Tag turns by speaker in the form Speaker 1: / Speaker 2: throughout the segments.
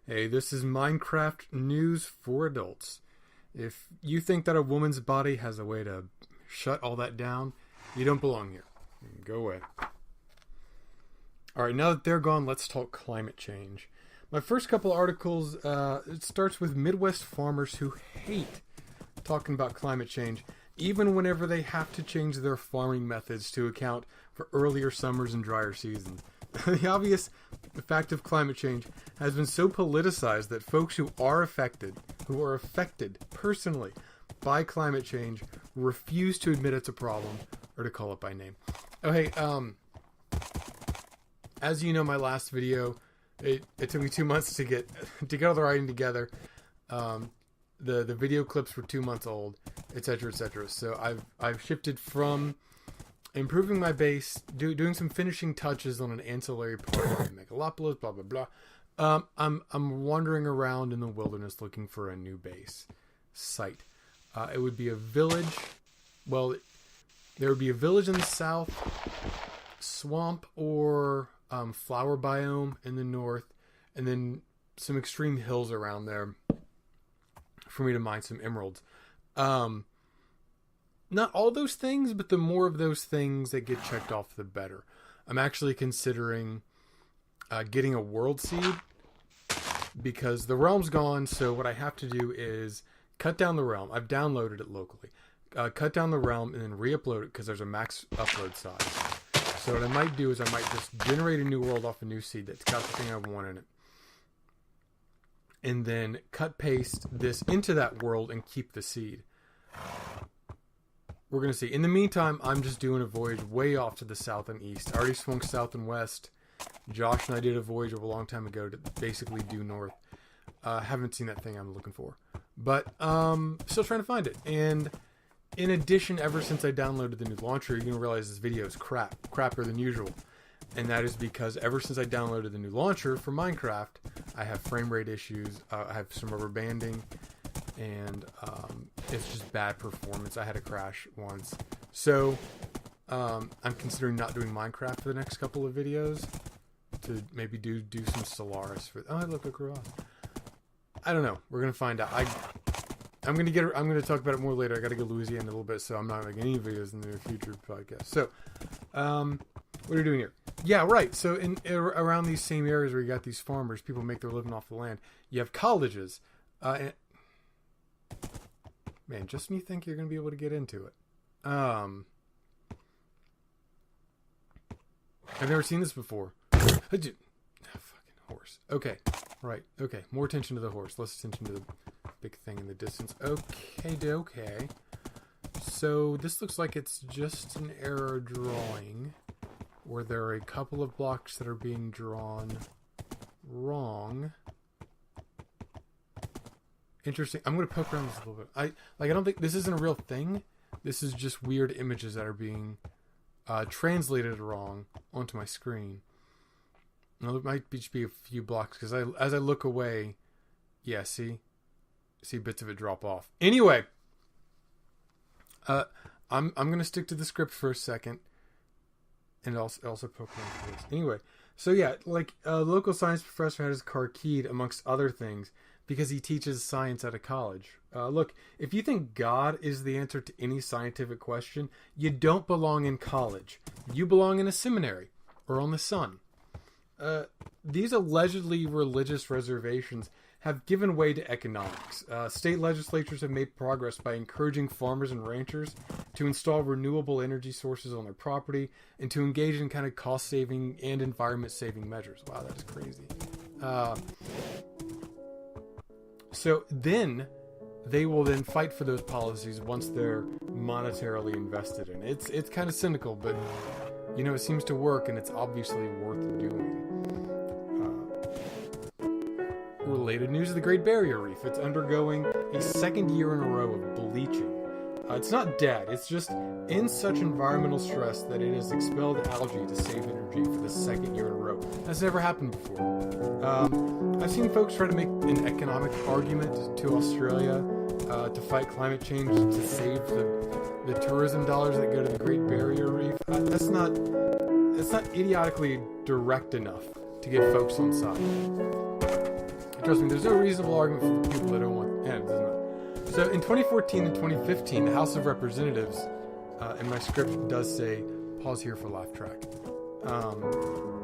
Speaker 1: Hey, this is Minecraft news for adults. If you think that a woman's body has a way to shut all that down, you don't belong here. Go away. Alright, now that they're gone, let's talk climate change. My first couple articles, it starts with Midwest farmers who hate talking about climate change, even whenever they have to change their farming methods to account for earlier summers and drier seasons. The obvious fact of climate change has been so politicized that folks who are affected personally by climate change, refuse to admit it's a problem or to call it by name. Okay, as you know, my last video, it took me 2 months to get all the writing together. The video clips were 2 months old, etc., etc. So I've shifted from improving my base, doing some finishing touches on an ancillary part of Megalopolis, blah blah blah. I'm wandering around in the wilderness looking for a new base site. It would be a village. Well, there would be a village in the south, swamp or flower biome in the north, and then some extreme hills around there for me to mine some emeralds. Not all those things, but the more of those things that get checked off, the better. I'm actually considering getting a world seed because the realm's gone. So what I have to do is cut down the realm. I've downloaded it locally. Cut down the realm and then re-upload it because there's a max upload size. So what I might do is I might just generate a new world off a new seed that's got the thing I want in it. And then paste this into that world and keep the seed. We're going to see. In the meantime, I'm just doing a voyage way off to the south and east. I already swung south and west. Josh and I did a voyage a long time ago to basically due north. Haven't seen that thing I'm looking for. But still trying to find it. And in addition, ever since I downloaded the new launcher, you're going to realize this video is crappier than usual. And that is because ever since I downloaded the new launcher for Minecraft, I have frame rate issues. I have some rubber banding. And it's just bad performance. I had a crash once. So I'm considering not doing Minecraft for the next couple of videos. To maybe do some Solaris for... Oh, look, a cross. I don't know. We're going to find out. I'm going to talk about it more later. I got to go to Louisiana a little bit, so I'm not making any videos in the near future podcast. So, what are we doing here? Yeah, right. So around these same areas where you got these farmers, people make their living off the land. You have colleges. Man, just when you think you're going to be able to get into it. I've never seen this before. Fucking horse. Okay. Right. Okay. More attention to the horse. Less attention to the big thing in the distance. Okay. So this looks like it's just an error drawing where there are a couple of blocks that are being drawn wrong. Interesting. I'm going to poke around this a little bit. I don't think this isn't a real thing. This is just weird images that are being translated wrong onto my screen. Now, there might just be a few blocks because as I look away, yeah, see bits of it drop off. Anyway, I'm going to stick to the script for a second, and also poke around this. Anyway, so yeah, like a local science professor had his car keyed amongst other things, because he teaches science at a college. Look, if you think God is the answer to any scientific question, you don't belong in college. You belong in a seminary or on the sun. These allegedly religious reservations have given way to economics. State legislatures have made progress by encouraging farmers and ranchers to install renewable energy sources on their property and to engage in kind of cost-saving and environment-saving measures. Wow, that is crazy. So then they will then fight for those policies once they're monetarily invested in. It's kind of cynical, but it seems to work, and it's obviously worth doing. Related news of the Great Barrier Reef. It's undergoing a second year in a row of bleaching. It's not dead. It's just in such environmental stress that it has expelled algae to save energy for the second year in a row. That's never happened before. I've seen folks try to make an economic argument to Australia to fight climate change to save the tourism dollars that go to the Great Barrier Reef. That's not idiotically direct enough to get folks on side. Trust me, there's no reasonable argument for the people that don't want. Yeah, it doesn't matter. So in 2014 and 2015, the House of Representatives, and my script does say, pause here for laugh track,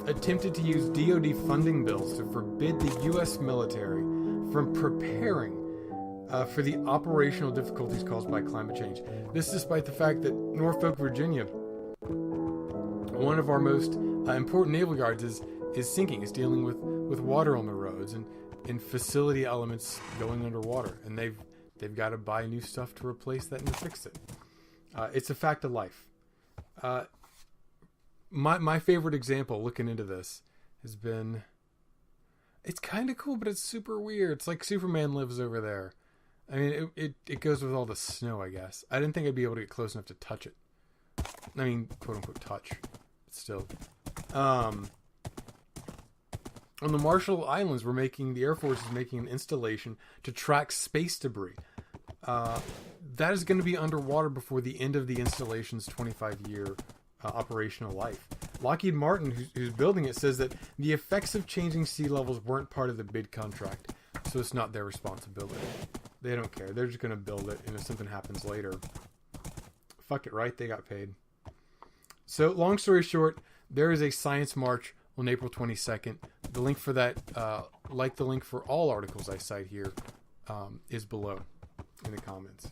Speaker 1: attempted to use DoD funding bills to forbid the U.S. military from preparing for the operational difficulties caused by climate change. This despite the fact that Norfolk, Virginia, one of our most important naval yards, is sinking, is dealing with water on the roads and facility elements going underwater, and they've got to buy new stuff to replace that and to fix it. It's a fact of life. My favorite example looking into this has been, it's kind of cool, but it's super weird. It's like Superman lives over there. I mean, it goes with all the snow, I guess. I didn't think I'd be able to get close enough to touch it. I mean, quote unquote touch. But still. On the Marshall Islands, the Air Force is making an installation to track space debris. That is going to be underwater before the end of the installation's 25-year operational life. Lockheed Martin, who's building it, says that the effects of changing sea levels weren't part of the bid contract, so it's not their responsibility. They don't care. They're just going to build it, and if something happens later, fuck it, right? They got paid. So, long story short, there is a science march on April 22nd. The link for that, like the link for all articles I cite here, is below in the comments.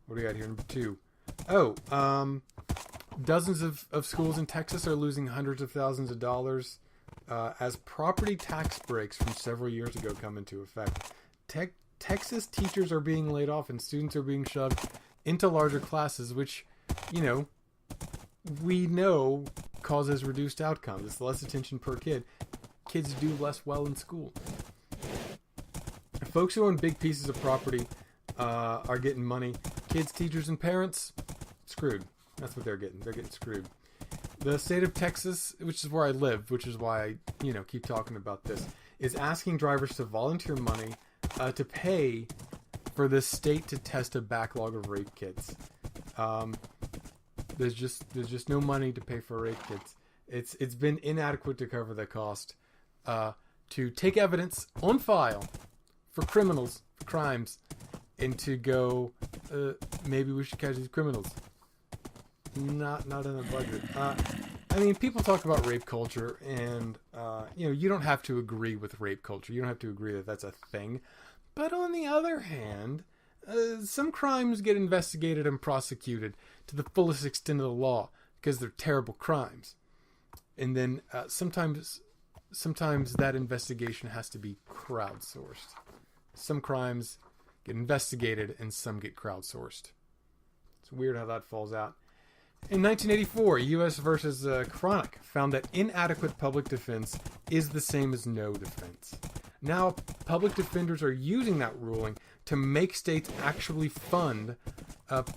Speaker 1: What do we got here? Number 2. Dozens of schools in Texas are losing hundreds of thousands of dollars as property tax breaks from several years ago come into effect. Texas teachers are being laid off and students are being shoved into larger classes, which, we know causes reduced outcomes. It's less attention per kid. Kids do less well in school. Folks who own big pieces of property are getting money. Kids, teachers, and parents, screwed. That's what they're getting. They're getting screwed. The state of Texas, which is where I live, which is why I, keep talking about this, is asking drivers to volunteer money to pay for the state to test a backlog of rape kits. There's just no money to pay for rape kits. It's been inadequate to cover the cost to take evidence on file for criminals, for crimes, and to go, maybe we should catch these criminals. Not in the budget. I mean, people talk about rape culture, and you don't have to agree with rape culture. You don't have to agree that that's a thing. But on the other hand, some crimes get investigated and prosecuted to the fullest extent of the law because they're terrible crimes. And then sometimes that investigation has to be crowdsourced. Some crimes get investigated and some get crowdsourced. It's weird how that falls out. In 1984, U.S. versus Chronic found that inadequate public defense is the same as no defense. Now, public defenders are using that ruling to make states actually fund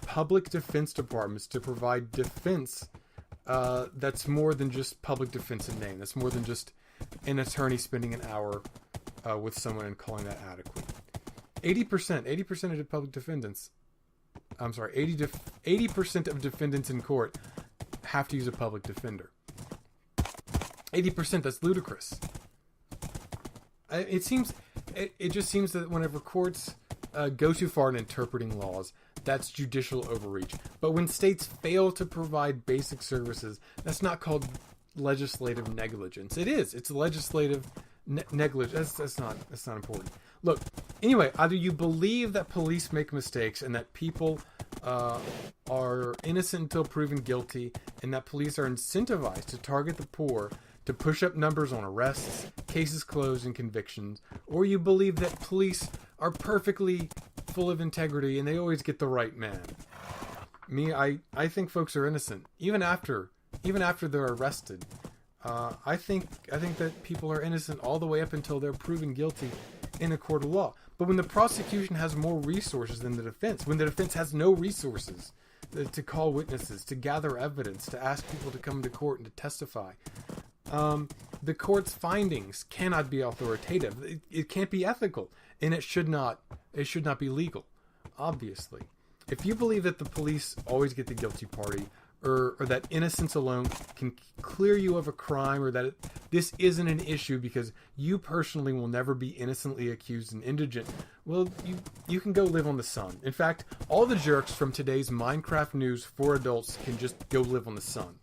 Speaker 1: public defense departments to provide defense that's more than just public defense in name. That's more than just an attorney spending an hour with someone and calling that adequate. 80% of the public defendants, 80% of defendants in court have to use a public defender. 80%, that's ludicrous. It just seems that whenever courts go too far in interpreting laws, that's judicial overreach. But when states fail to provide basic services, that's not called legislative negligence. It is. It's legislative negligence. That's not important. Look, anyway, either you believe that police make mistakes and that people are innocent until proven guilty, and that police are incentivized to target the poor to push up numbers on arrests, cases closed, and convictions, or you believe that police are perfectly full of integrity and they always get the right man. I think folks are innocent even after they're arrested. I think that people are innocent all the way up until they're proven guilty in a court of law. But when the prosecution has more resources than the defense, when the defense has no resources to call witnesses, to gather evidence, to ask people to come to court and to testify, the court's findings cannot be authoritative. It can't be ethical, and it should not be legal. Obviously, if you believe that the police always get the guilty party, or that innocence alone can clear you of a crime, or that this isn't an issue because you personally will never be innocently accused and indigent, well, you can go live on the sun. In fact, all the jerks from today's Minecraft news for adults can just go live on the sun.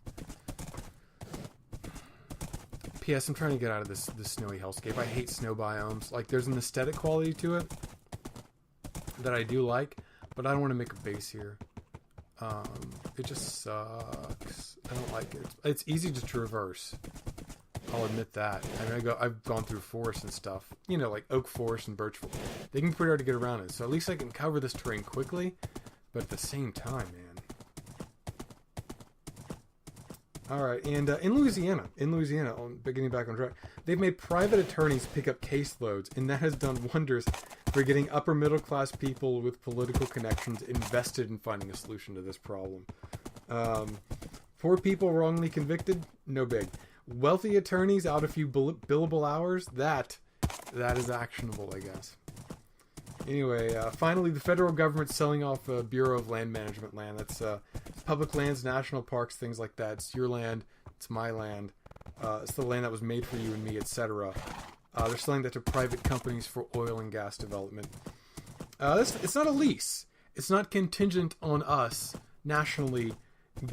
Speaker 1: P.S. I'm trying to get out of this snowy hellscape. I hate snow biomes. Like, there's an aesthetic quality to it that I do like, but I don't want to make a base here. It just sucks. I don't like it. It's easy to traverse. I'll admit that. I mean, I've gone through forests and stuff. You know, like oak forest and birch forest. They can be pretty hard to get around in. So at least I can cover this terrain quickly. But at the same time, man. Alright, and in Louisiana, getting back on track, they've made private attorneys pick up caseloads, and that has done wonders for getting upper middle class people with political connections invested in finding a solution to this problem. Poor people wrongly convicted? No big. Wealthy attorneys out a few billable hours? That is actionable, I guess. Anyway, finally, the federal government's selling off Bureau of Land Management land. That's public lands, national parks, things like that. It's your land. It's my land. It's the land that was made for you and me, etc. They're selling that to private companies for oil and gas development. It's not a lease. It's not contingent on us nationally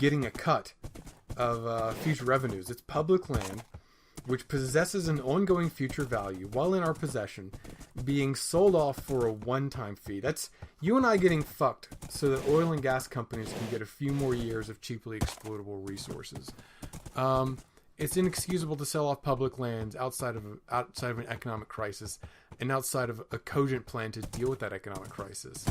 Speaker 1: getting a cut of future revenues. It's public land, which possesses an ongoing future value while in our possession, being sold off for a one-time fee. That's you and I getting fucked so that oil and gas companies can get a few more years of cheaply exploitable resources. It's inexcusable to sell off public lands outside of an economic crisis and outside of a cogent plan to deal with that economic crisis.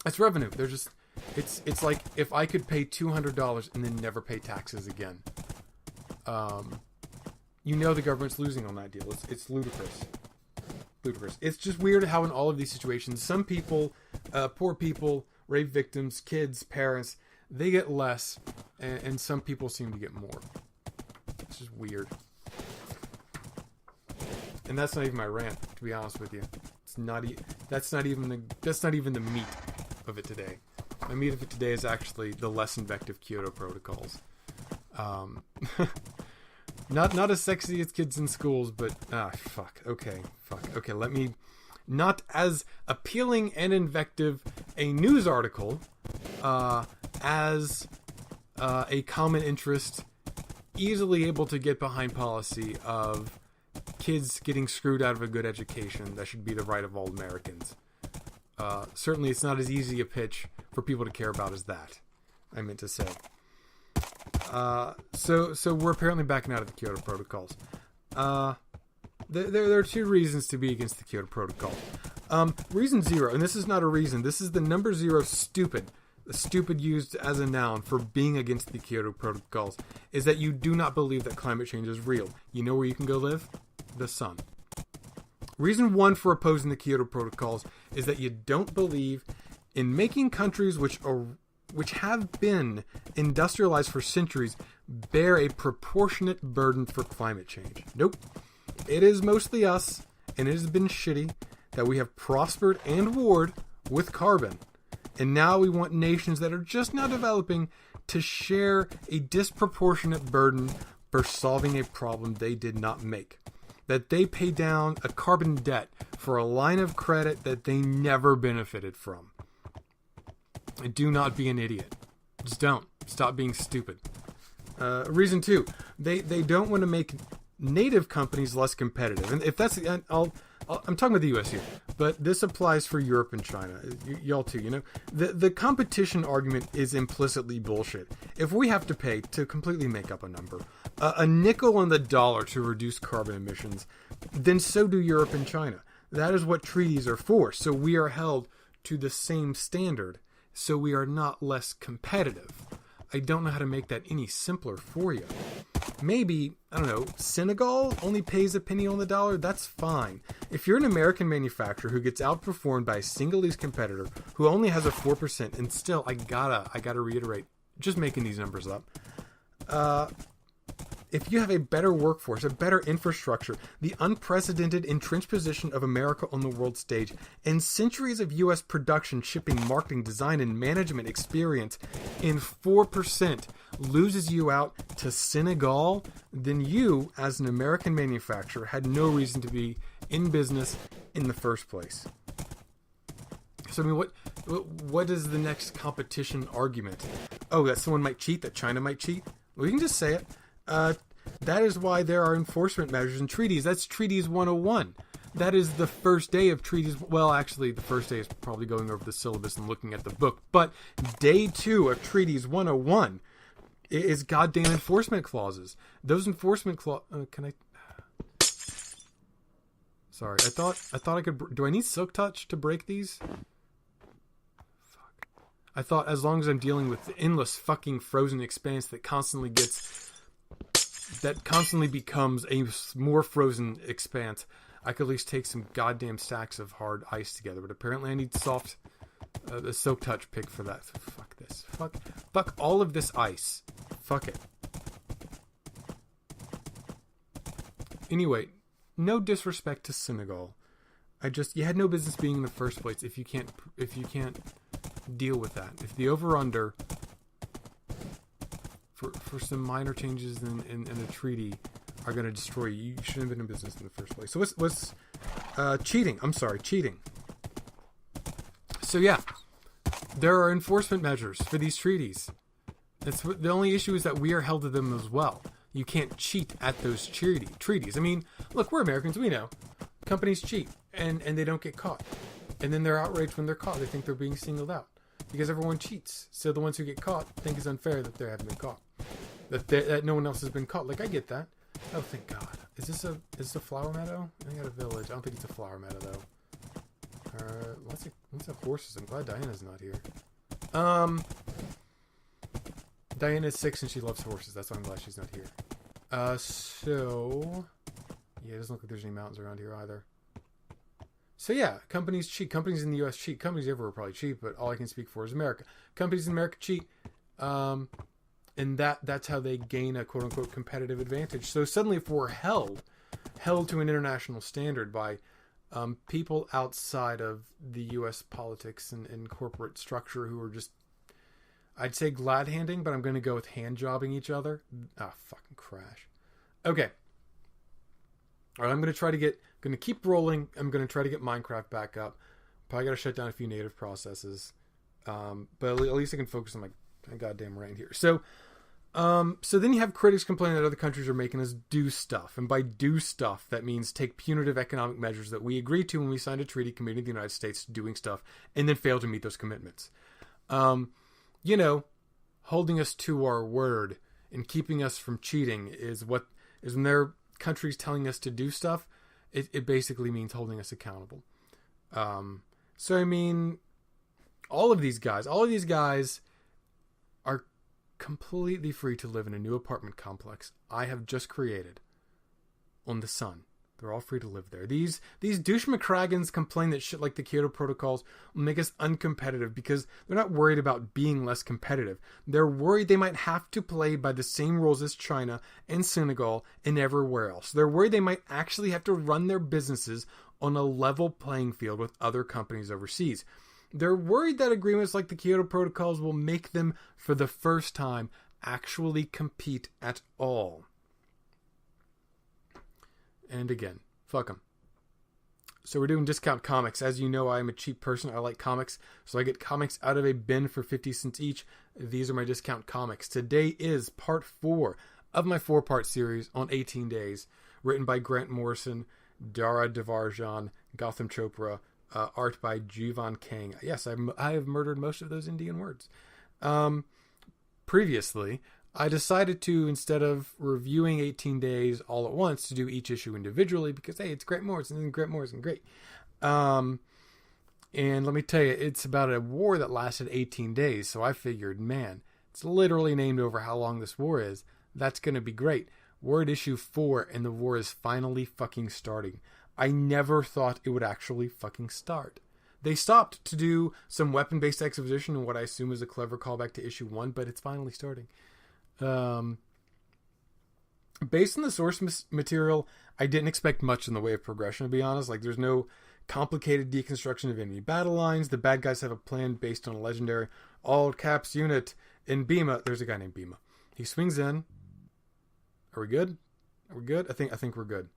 Speaker 1: That's revenue. They're just it's like if I could pay $200 and then never pay taxes again. You know the government's losing on that deal. It's ludicrous. It's just weird how in all of these situations, some people, poor people, rape victims, kids, parents, they get less, and some people seem to get more. It's just weird. And that's not even my rant, to be honest with you. That's not even the meat of it today. The meat of it today is actually the less invective Kyoto protocols. Not as sexy as kids in schools, but okay. Let me not as appealing and invective a news article as a common interest, easily able to get behind policy of kids getting screwed out of a good education that should be the right of all Americans. Certainly, it's not as easy a pitch for people to care about as that. I meant to say. So we're apparently backing out of the Kyoto Protocols. There are two reasons to be against the Kyoto Protocol. Reason zero, and this is not a reason. This is the number zero stupid. The stupid used as a noun for being against the Kyoto Protocols is that you do not believe that climate change is real. You know where you can go live? The sun. Reason one for opposing the Kyoto Protocols is that you don't believe in making countries which have been industrialized for centuries bear a proportionate burden for climate change. Nope. It is mostly us, and it has been shitty that we have prospered and warred with carbon. And now we want nations that are just now developing to share a disproportionate burden for solving a problem they did not make. That they pay down a carbon debt for a line of credit that they never benefited from. Do not be an idiot. Just don't. Stop being stupid. Reason two, they don't want to make native companies less competitive. And if that's, I'm talking about the U.S. here, but this applies for Europe and China. Y'all too, you know. The competition argument is implicitly bullshit. If we have to pay, to completely make up a number, a nickel on the dollar to reduce carbon emissions, then so do Europe and China. That is what treaties are for. So we are held to the same standard. So we are not less competitive. I don't know how to make that any simpler for you. Maybe, I don't know, Senegal only pays a penny on the dollar? That's fine. If you're an American manufacturer who gets outperformed by a single-use competitor who only has a 4%, and still, I gotta reiterate, just making these numbers up. if you have a better workforce, a better infrastructure, the unprecedented entrenched position of America on the world stage, and centuries of U.S. production, shipping, marketing, design, and management experience in 4% loses you out to Senegal, then you, as an American manufacturer, had no reason to be in business in the first place. So, I mean, what is the next competition argument? Oh, that someone might cheat, that China might cheat? Well, you can just say it. That is why there are enforcement measures and treaties. That's Treaties 101. That is the first day of treaties. Well, actually, the first day is probably going over the syllabus and looking at the book. But day 2 of Treaties 101 is goddamn enforcement clauses. Those enforcement clauses... can I... Sorry, I thought I could... Do I need Silk Touch to break these? Fuck. I thought as long as I'm dealing with the endless fucking frozen expanse that constantly becomes a more frozen expanse, I could at least take some goddamn stacks of hard ice together. But apparently I need the Silk Touch pick for that. So fuck this. Fuck all of this ice. Fuck it. Anyway, no disrespect to Senegal. You had no business being in the first place if you can't deal with that. If the over-under for some minor changes in a treaty are going to destroy you, you shouldn't have been in business in the first place. So what's cheating? I'm sorry, cheating. So yeah, there are enforcement measures for these treaties. The only issue is that we are held to them as well. You can't cheat at those treaties. I mean, look, we're Americans. We know companies cheat and they don't get caught, and then they're outraged when they're caught. They think they're being singled out because everyone cheats. So the ones who get caught think it's unfair that they haven't been caught, that no one else has been caught. Like, I get that. Oh, thank God. Is this a flower meadow? I got a village. I don't think it's a flower meadow though. Lots of horses. I'm glad Diana's not here. Diana's 6 and she loves horses. That's why I'm glad she's not here. So yeah, it doesn't look like there's any mountains around here either. So yeah, companies cheat. Companies in the U.S. cheat. Companies everywhere probably cheat, but all I can speak for is America. Companies in America cheat, and that's how they gain a quote unquote competitive advantage. So suddenly, if we're held to an international standard by people outside of the U.S. politics and corporate structure who are just, I'd say glad handing, but I'm going to go with hand jobbing each other. Fucking crash. Okay. All right, I'm going to keep rolling. I'm going to try to get Minecraft back up. Probably got to shut down a few native processes. But at least I can focus on my goddamn rant here. So then you have critics complaining that other countries are making us do stuff. And by do stuff, that means take punitive economic measures that we agreed to when we signed a treaty committing the United States to doing stuff and then fail to meet those commitments. Holding us to our word and keeping us from cheating is when their countries telling us to do stuff, it basically means holding us accountable. So I mean, all of these guys are completely free to live in a new apartment complex I have just created on the sun. They're all free to live there. These douche McCragans complain that shit like the Kyoto Protocols will make us uncompetitive because they're not worried about being less competitive. They're worried they might have to play by the same rules as China and Senegal and everywhere else. They're worried they might actually have to run their businesses on a level playing field with other companies overseas. They're worried that agreements like the Kyoto Protocols will make them, for the first time, actually compete at all. And again, fuck them. So we're doing discount comics. As you know, I'm a cheap person. I like comics. So I get comics out of a bin for 50 cents each. These are my discount comics. Today is part 4 of my 4-part series on 18 Days, written by Grant Morrison, Dara Devarjan, Gautam Chopra, art by Jivan Kang. Yes, I have murdered most of those Indian words. Previously, I decided to, instead of reviewing 18 Days all at once, to do each issue individually because, hey, it's Grant Morrison, great. And let me tell you, it's about a war that lasted 18 days, so I figured, man, it's literally named over how long this war is. That's going to be great. We're at issue 4, and the war is finally fucking starting. I never thought it would actually fucking start. They stopped to do some weapon-based exposition in what I assume is a clever callback to issue 1, but it's finally starting. Based on the source material, I didn't expect much in the way of progression, to be honest. Like, there's no complicated deconstruction of enemy battle lines. The bad guys have a plan based on a legendary all-caps unit in Bima. There's a guy named Bima. He swings in. Are we good? Are we good? I think we're good.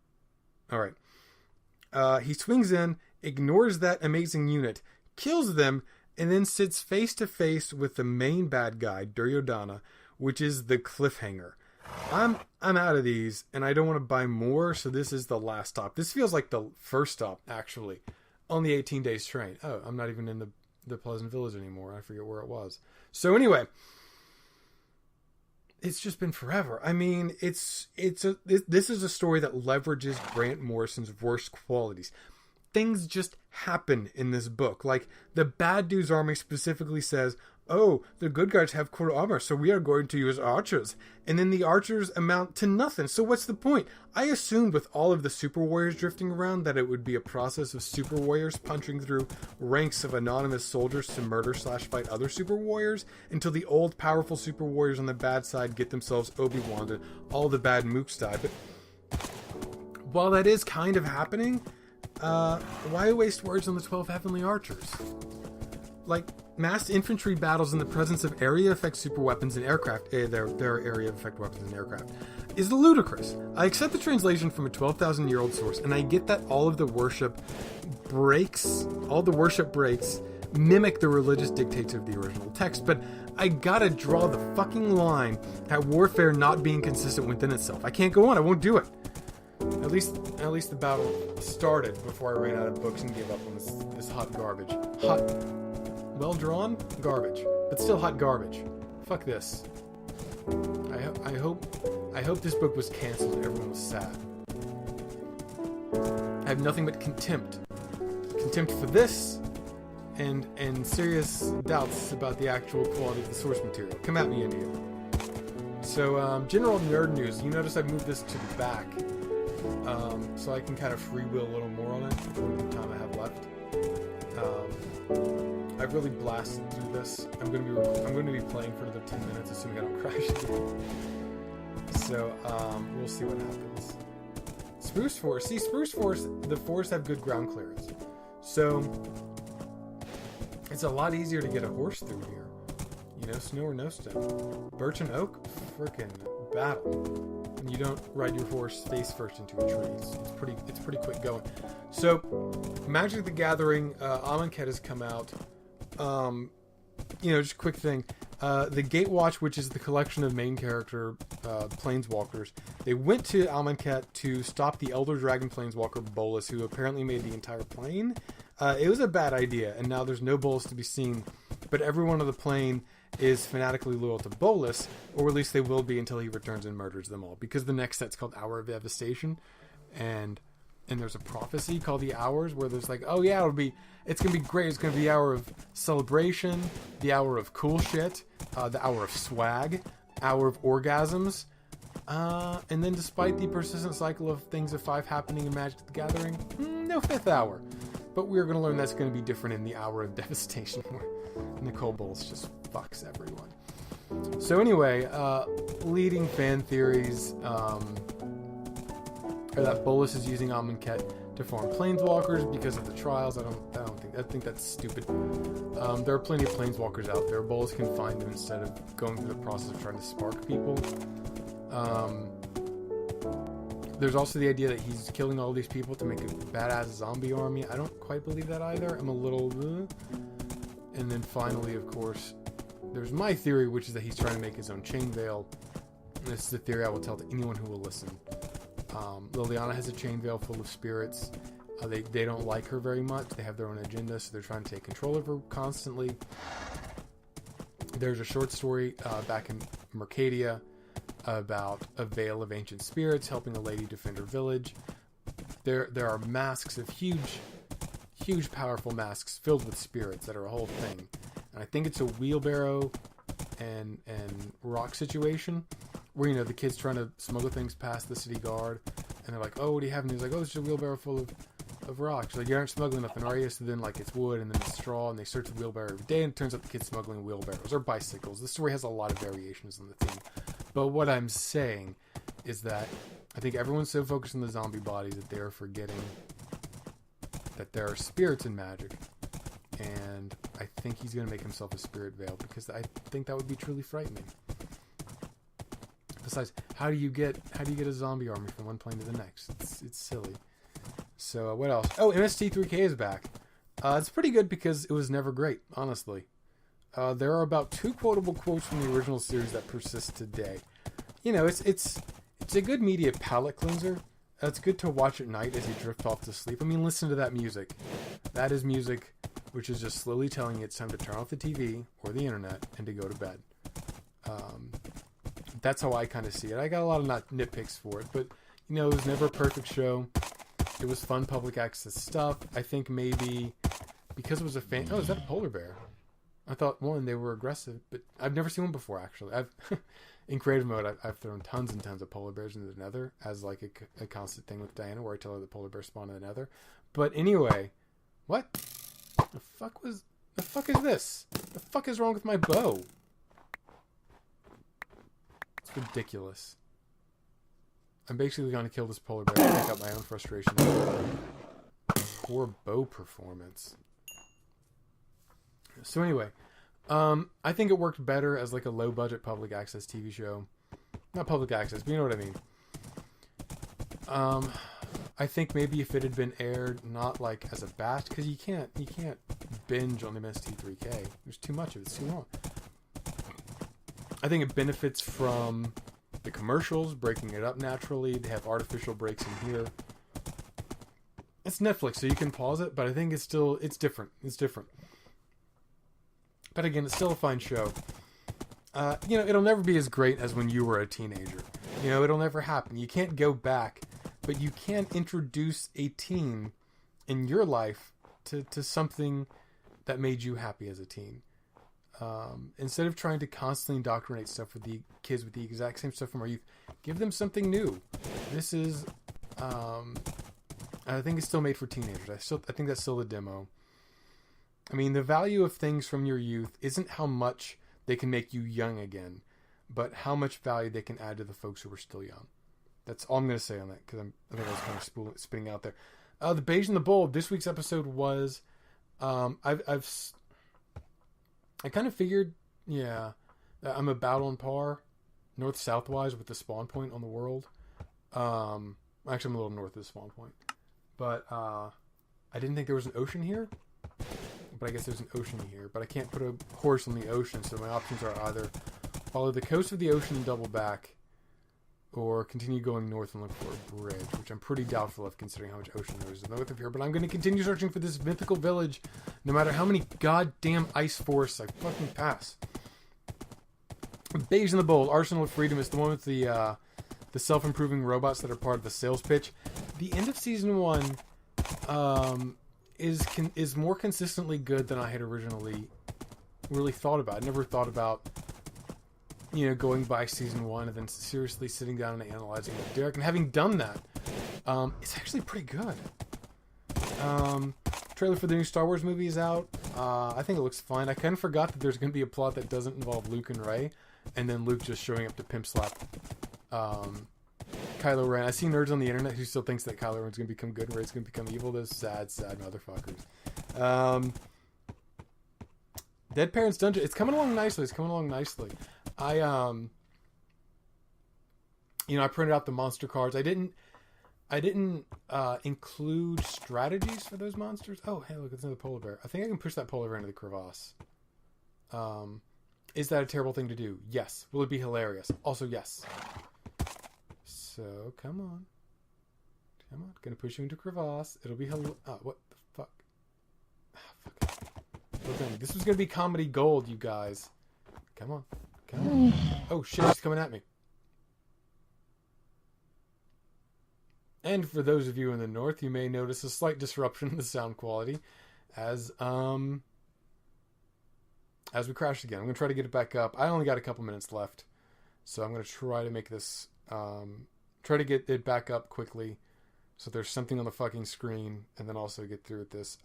Speaker 1: All right. He swings in, ignores that amazing unit, kills them, and then sits face to face with the main bad guy, Duryodhana, which is the cliffhanger. I'm out of these, and I don't want to buy more, so this is the last stop. This feels like the first stop, actually, on the 18 days train. Oh, I'm not even in the Pleasant Village anymore. I forget where it was. So anyway, it's just been forever. I mean, this is a story that leverages Grant Morrison's worst qualities. Things just happen in this book. Like, the bad dude's army specifically says, oh, the good guys have cool armor, so we are going to use archers. And then the archers amount to nothing. So what's the point? I assumed with all of the super warriors drifting around that it would be a process of super warriors punching through ranks of anonymous soldiers to murder/fight other super warriors until the old powerful super warriors on the bad side get themselves Obi-Wan and all the bad mooks die. But while that is kind of happening, why waste words on the 12 heavenly archers? Like, massed infantry battles in the presence of area effect super weapons and aircraft, their area effect weapons and aircraft, is ludicrous. I accept the translation from a 12,000-year-old source, and I get that all the worship breaks mimic the religious dictates of the original text, but I gotta draw the fucking line at warfare not being consistent within itself. I can't go on. I won't do it. At least the battle started before I ran out of books and gave up on this hot garbage. Hot, well drawn garbage, but still hot garbage. Fuck this. I hope this book was canceled and everyone was sad. I have nothing but contempt for this, and serious doubts about the actual quality of the source material. Come at me, India. So, general nerd news. You notice I moved this to the back. So I can kind of freewheel a little more on it for the time I have left. I've really blasted through this. I'm going to be playing for another 10 minutes, assuming I don't crash again. So we'll see what happens. Spruce Forest. See, Spruce Forest, the forests have good ground clearance, so it's a lot easier to get a horse through here. You know, snow or no snow. Birch and oak, frickin' battle. And you don't ride your horse face first into a tree. It's pretty quick going. So, Magic the Gathering, Amonkhet has come out. Just a quick thing. The Gatewatch, which is the collection of main character planeswalkers, they went to Amonkhet to stop the Elder Dragon planeswalker Bolas, who apparently made the entire plane. It was a bad idea, and now there's no Bolas to be seen, but everyone on the plane is fanatically loyal to Bolas, or at least they will be until he returns and murders them all, because the next set's called Hour of Devastation, and there's a prophecy called the Hours, where there's like, oh yeah, it's gonna be great, it's gonna be the hour of celebration, the hour of cool shit, the hour of swag, hour of orgasms, and then despite the persistent cycle of things of 5 happening in Magic the Gathering, no 5th hour. But we're going to learn that's going to be different in the Hour of Devastation, where Nicole Bolas just fucks everyone. So anyway, leading fan theories are that Bolas is using Amonkhet to farm planeswalkers because of the trials. I think that's stupid. There are plenty of planeswalkers out there. Bolas can find them instead of going through the process of trying to spark people. There's also the idea that he's killing all these people to make a badass zombie army. I don't quite believe that either. I'm a little... And then finally, of course, there's my theory, which is that he's trying to make his own chain veil. And this is a theory I will tell to anyone who will listen. Liliana has a chain veil full of spirits. They don't like her very much. They have their own agenda, so they're trying to take control of her constantly. There's a short story back in Mercadia about a veil of ancient spirits helping a lady defend her village. There are masks of huge powerful masks filled with spirits that are a whole thing. And I think it's a wheelbarrow and rock situation where, you know, the kid's trying to smuggle things past the city guard, and they're like, oh, what do you have? And he's like, oh, it's just a wheelbarrow full of rocks. Like, you aren't smuggling nothing, are you? So then, like, it's wood and then it's straw, and they search the wheelbarrow every day, and it turns out the kid's smuggling wheelbarrows or bicycles. The story has a lot of variations on the theme. But what I'm saying is that I think everyone's so focused on the zombie bodies that they're forgetting that there are spirits in magic. And I think he's going to make himself a spirit veil, because I think that would be truly frightening. Besides, how do you get a zombie army from one plane to the next? It's silly. So what else? Oh, MST3K is back. It's pretty good because it was never great, honestly. There are about 2 quotable quotes from the original series that persist today. You know, it's a good media palate cleanser. It's good to watch at night as you drift off to sleep. I mean, listen to that music. That is music which is just slowly telling you it's time to turn off the TV or the internet and to go to bed. That's how I kind of see it. I got a lot of nitpicks for it, but, you know, it was never a perfect show. It was fun public access stuff. I think maybe because it was a fan... Oh, is that a polar bear? I thought, one, they were aggressive, but I've never seen one before, actually. In creative mode, I've thrown tons and tons of polar bears into the nether as like a constant thing with Diana, where I tell her the polar bear spawned in the nether. But anyway, what? The fuck is this? The fuck is wrong with my bow? It's ridiculous. I'm basically going to kill this polar bear and pick up my own frustration. Poor bow performance. So anyway, I think it worked better as like a low-budget public access TV show. Not public access, but you know what I mean. I think maybe if it had been aired not like as a batch, because you can't binge on MST3K. There's too much of it. It's too long. I think it benefits from the commercials, breaking it up naturally. They have artificial breaks in here. It's Netflix, so you can pause it, but I think it's different. It's different. But again, it's still a fine show. You know, it'll never be as great as when you were a teenager. You know, it'll never happen. You can't go back, but you can introduce a teen in your life to something that made you happy as a teen. Instead of trying to constantly indoctrinate stuff for the kids with the exact same stuff from our youth, give them something new. This is, I think it's still made for teenagers. I think that's still a demo. I mean, the value of things from your youth isn't how much they can make you young again, but how much value they can add to the folks who are still young. That's all I'm going to say on that, because I think I was kind of spitting out there. The Beige and the Bold. This week's episode was, I kind of figured, yeah, that I'm about on par, north-south wise, with the spawn point on the world. Actually, I'm a little north of the spawn point, but I didn't think there was an ocean here. But I guess there's an ocean here. But I can't put a horse on the ocean, so my options are either follow the coast of the ocean and double back, or continue going north and look for a bridge, which I'm pretty doubtful of considering how much ocean there is north of here. But I'm going to continue searching for this mythical village, no matter how many goddamn ice forests I fucking pass. Beige and the Bold, Arsenal of Freedom is the one with the self-improving robots that are part of the sales pitch. The end of season 1 is more consistently good than I had originally really thought about. I never thought about, you know, going by season 1 and then seriously sitting down and analyzing it with Derek. And having done that, it's actually pretty good. Trailer for the new Star Wars movie is out. I think it looks fine. I kind of forgot that there's going to be a plot that doesn't involve Luke and Rey, and then Luke just showing up to pimp slap Kylo Ren. I see nerds on the internet who still thinks that Kylo Ren's going to become good and Rey's going to become evil. Those sad motherfuckers. Dead Parents Dungeon. It's coming along nicely. I printed out the monster cards. I didn't include strategies for those monsters. Oh, hey, look, it's another polar bear. I think I can push that polar bear into the crevasse. Is that a terrible thing to do? Yes. Will it be hilarious? Also, yes. So, come on. Gonna push you into crevasse. It'll be what the fuck? Fuck. Okay. This was gonna be comedy gold, you guys. Come on. Oh shit, she's coming at me. And for those of you in the north, you may notice a slight disruption in the sound quality as we crash again. I'm going to try to get it back up. I only got a couple minutes left, so I'm going to try to make this, try to get it back up quickly so there's something on the fucking screen, and then also get through with this.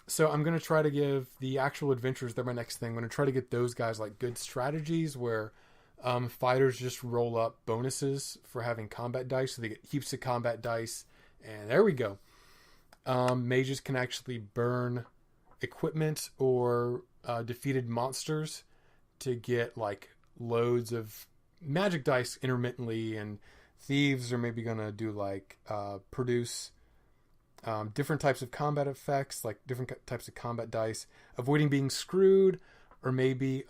Speaker 1: So I'm going to try to give the actual adventures, they're my next thing. I'm going to try to get those guys like good strategies where Fighters just roll up bonuses for having combat dice, so they get heaps of combat dice, and there we go. Mages can actually burn equipment or defeated monsters to get like loads of magic dice intermittently, and thieves are maybe gonna do like produce different types of combat effects, like different types of combat dice, avoiding being screwed, or maybe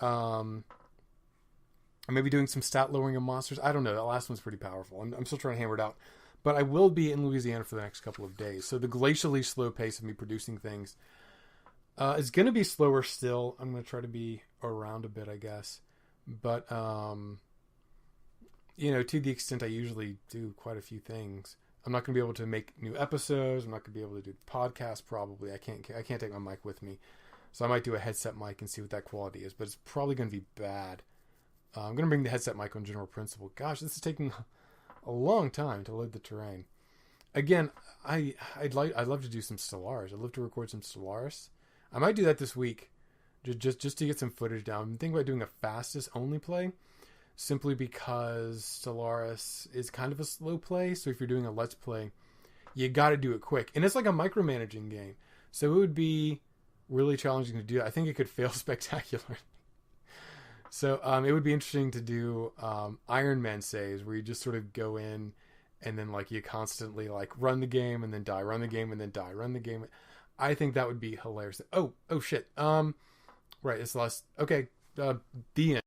Speaker 1: doing some stat lowering of monsters. I don't know. That last one's pretty powerful. I'm still trying to hammer it out. But I will be in Louisiana for the next couple of days. So the glacially slow pace of me producing things is going to be slower still. I'm going to try to be around a bit, I guess. But, to the extent I usually do quite a few things, I'm not going to be able to make new episodes. I'm not going to be able to do podcasts probably. I can't take my mic with me. So I might do a headset mic and see what that quality is. But it's probably going to be bad. I'm going to bring the headset mic on general principle. Gosh, this is taking a long time to load the terrain. Again, I'd love to do some Stellaris. I'd love to record some Stellaris. I might do that this week, just to get some footage down. I'm thinking about doing a fastest only play, simply because Stellaris is kind of a slow play. So if you're doing a let's play, you got to do it quick, and it's like a micromanaging game. So it would be really challenging to do. I think it could fail spectacularly. So it would be interesting to do Iron Man saves, where you just sort of go in and then like you constantly like run the game and then die, run the game and then die, run the game. I think that would be hilarious. Oh shit. Right, it's the last. Okay, the end.